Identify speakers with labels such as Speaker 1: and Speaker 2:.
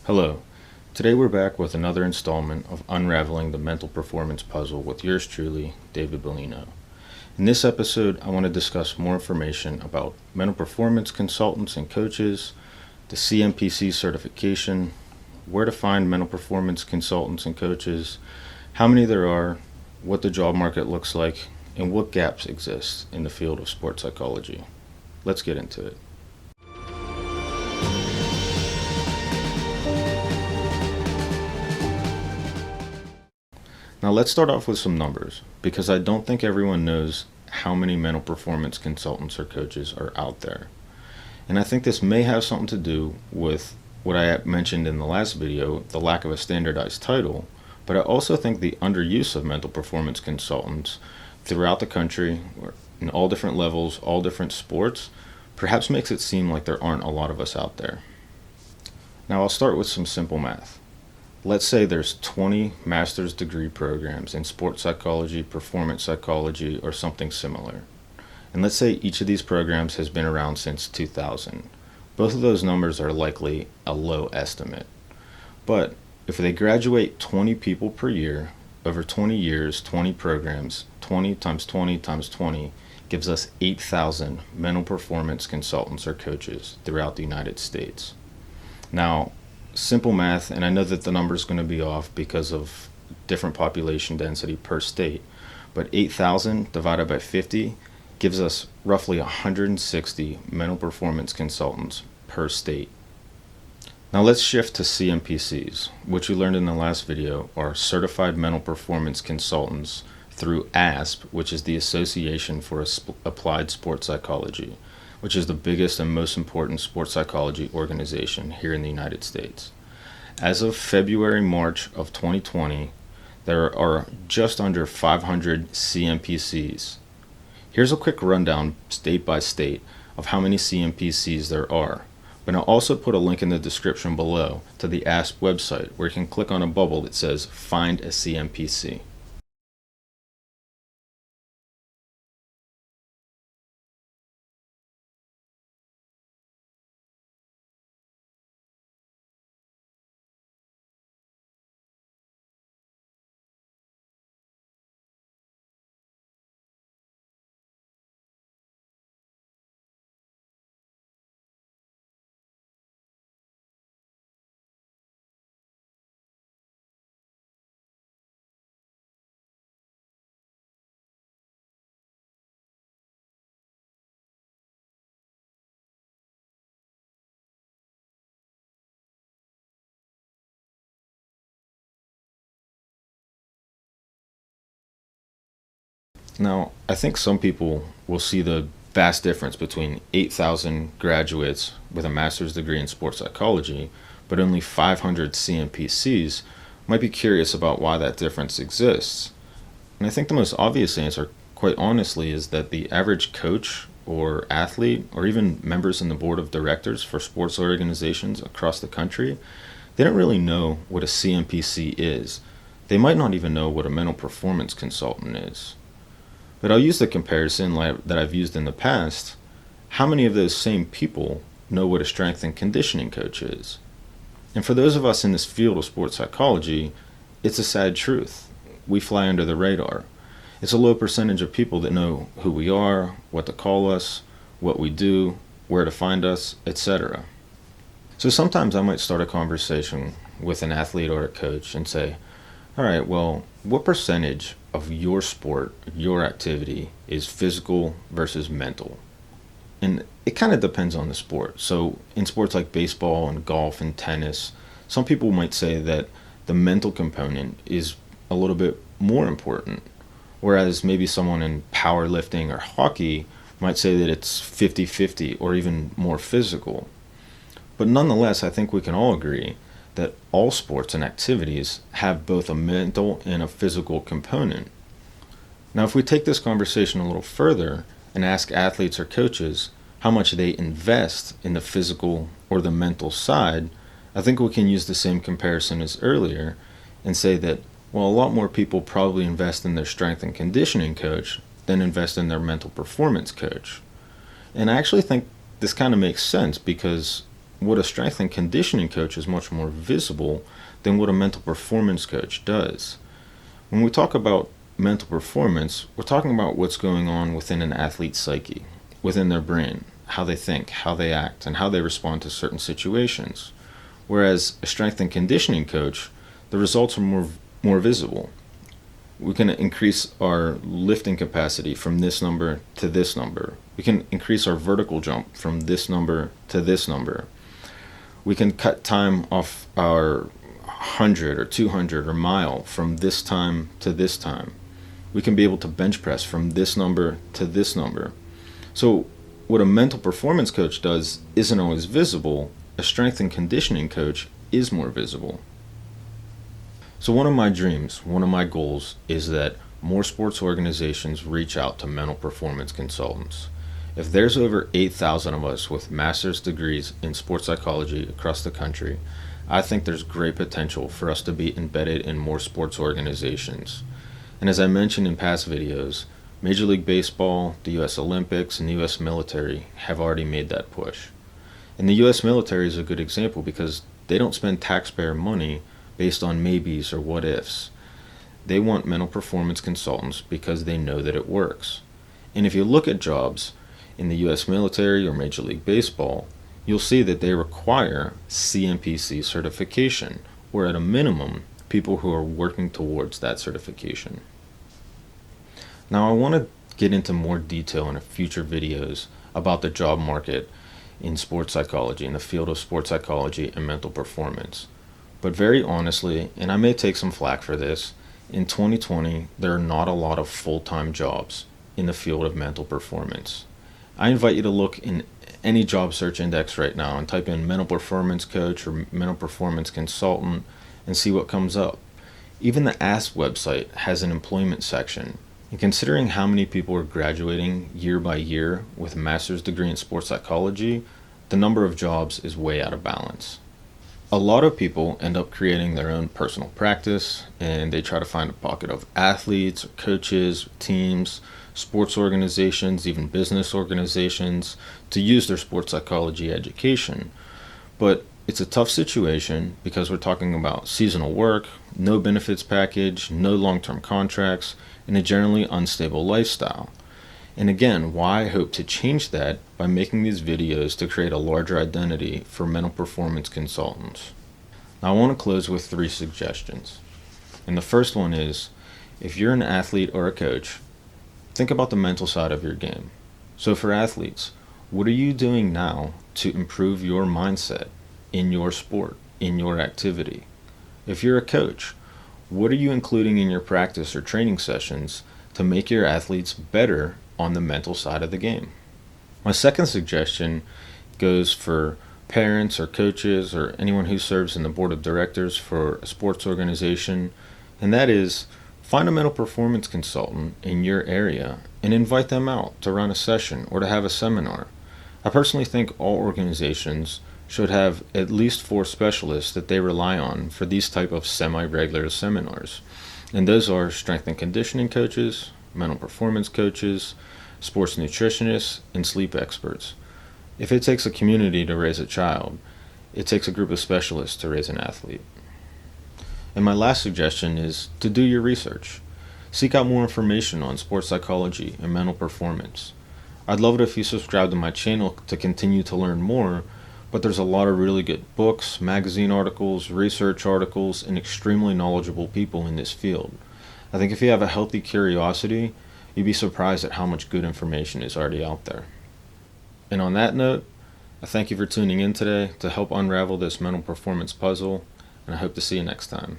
Speaker 1: Hello. Today we're back with another installment of Unraveling the Mental Performance Puzzle with yours truly, David Baleno. In this episode, I want to discuss more information about mental performance consultants and coaches, the cmpc certification, where to find mental performance consultants and coaches, how many there are, what the job market looks like, and what gaps exist in the field of sports psychology. Let's get into it. Now let's start off with some numbers, because I don't think everyone knows how many mental performance consultants or coaches are out there. And I think this may have something to do with what I mentioned in the last video, the lack of a standardized title, but I also think the underuse of mental performance consultants throughout the country, in all different levels, all different sports, perhaps makes it seem like there aren't a lot of us out there. Now I'll start with some simple math. Let's say there's 20 master's degree programs in sports psychology, performance psychology, or something similar. And let's say each of these programs has been around since 2000. Both of those numbers are likely a low estimate. But if they graduate 20 people per year, over 20 years, 20 programs, 20 times 20 times 20 gives us 8,000 mental performance consultants or coaches throughout the United States. Now, simple math, and I know that the number is going to be off because of different population density per state, but 8,000 divided by 50 gives us roughly 160 mental performance consultants per state. Now let's shift to CMPCs, which we learned in the last video are Certified Mental Performance Consultants through aasp, which is the Association for Applied Sports Psychology, which is the biggest and most important sports psychology organization here in the United States. As of February-March of 2020, there are just under 500 CMPCs. Here's a quick rundown, state by state, of how many CMPCs there are. But I'll also put a link in the description below to the aasp website where you can click on a bubble that says Find a CMPC. Now, I think some people will see the vast difference between 8,000 graduates with a master's degree in sports psychology, but only 500 CMPCs, might be curious about why that difference exists. And I think the most obvious answer, quite honestly, is that the average coach or athlete, or even members in the board of directors for sports organizations across the country, they don't really know what a CMPC is. They might not even know what a mental performance consultant is. But I'll use the comparison that I've used in the past. How many of those same people know what a strength and conditioning coach is? And for those of us in this field of sports psychology, it's a sad truth. We fly under the radar. It's a low percentage of people that know who we are, what to call us, what we do, where to find us, etc. So sometimes I might start a conversation with an athlete or a coach and say, all right, well, what percentage of your sport, your activity, is physical versus mental? And it kind of depends on the sport. So in sports like baseball and golf and tennis, some people might say that the mental component is a little bit more important, whereas maybe someone in powerlifting or hockey might say that it's 50-50 or even more physical. But nonetheless, I think we can all agree that all sports and activities have both a mental and a physical component. Now, if we take this conversation a little further and ask athletes or coaches how much they invest in the physical or the mental side, I think we can use the same comparison as earlier and say that, well, a lot more people probably invest in their strength and conditioning coach than invest in their mental performance coach. And I actually think this kind of makes sense because what a strength and conditioning coach is much more visible than what a mental performance coach does. When we talk about mental performance, we're talking about what's going on within an athlete's psyche, within their brain, how they think, how they act, and how they respond to certain situations. Whereas a strength and conditioning coach, the results are more visible. We can increase our lifting capacity from this number to this number. We can increase our vertical jump from this number to this number. We can cut time off our 100 or 200 or mile from this time to this time. We can be able to bench press from this number to this number. So what a mental performance coach does isn't always visible. A strength and conditioning coach is more visible. So one of my dreams, one of my goals is that more sports organizations reach out to mental performance consultants. If there's over 8,000 of us with master's degrees in sports psychology across the country, I think there's great potential for us to be embedded in more sports organizations. And as I mentioned in past videos, Major League Baseball, the U.S. Olympics, and the U.S. military have already made that push. And the U.S. military is a good example because they don't spend taxpayer money based on maybes or what ifs. They want mental performance consultants because they know that it works. And if you look at jobs in the U.S. military or Major League Baseball, you'll see that they require cmpc certification, or at a minimum, people who are working towards that certification. Now I want to get into more detail in future videos about the job market in sports psychology, in the field of sports psychology and mental performance. But very honestly, and I may take some flack for this, in 2020 there are not a lot of full-time jobs in the field of mental performance. I invite you to look in any job search index right now and type in mental performance coach or mental performance consultant and see what comes up. Even the aasp website has an employment section. And considering how many people are graduating year by year with a master's degree in sports psychology, the number of jobs is way out of balance. A lot of people end up creating their own personal practice, and they try to find a pocket of athletes, or coaches, or teams, sports organizations, even business organizations, to use their sports psychology education. But it's a tough situation because we're talking about seasonal work, no benefits package, no long-term contracts, and a generally unstable lifestyle. And again, why I hope to change that by making these videos to create a larger identity for mental performance consultants. Now I want to close with 3 suggestions. And the first one is, if you're an athlete or a coach, think about the mental side of your game. So for athletes, what are you doing now to improve your mindset in your sport, in your activity? If you're a coach, what are you including in your practice or training sessions to make your athletes better on the mental side of the game? My second suggestion goes for parents or coaches or anyone who serves in the board of directors for a sports organization, and that is, find a mental performance consultant in your area and invite them out to run a session or to have a seminar. I personally think all organizations should have at least 4 specialists that they rely on for these type of semi-regular seminars. And those are strength and conditioning coaches, mental performance coaches, sports nutritionists, and sleep experts. If it takes a community to raise a child, it takes a group of specialists to raise an athlete. And my last suggestion is to do your research. Seek out more information on sports psychology and mental performance. I'd love it if you subscribe to my channel to continue to learn more, but there's a lot of really good books, magazine articles, research articles, and extremely knowledgeable people in this field. I think if you have a healthy curiosity, you'd be surprised at how much good information is already out there. And on that note, I thank you for tuning in today to help unravel this mental performance puzzle, and I hope to see you next time.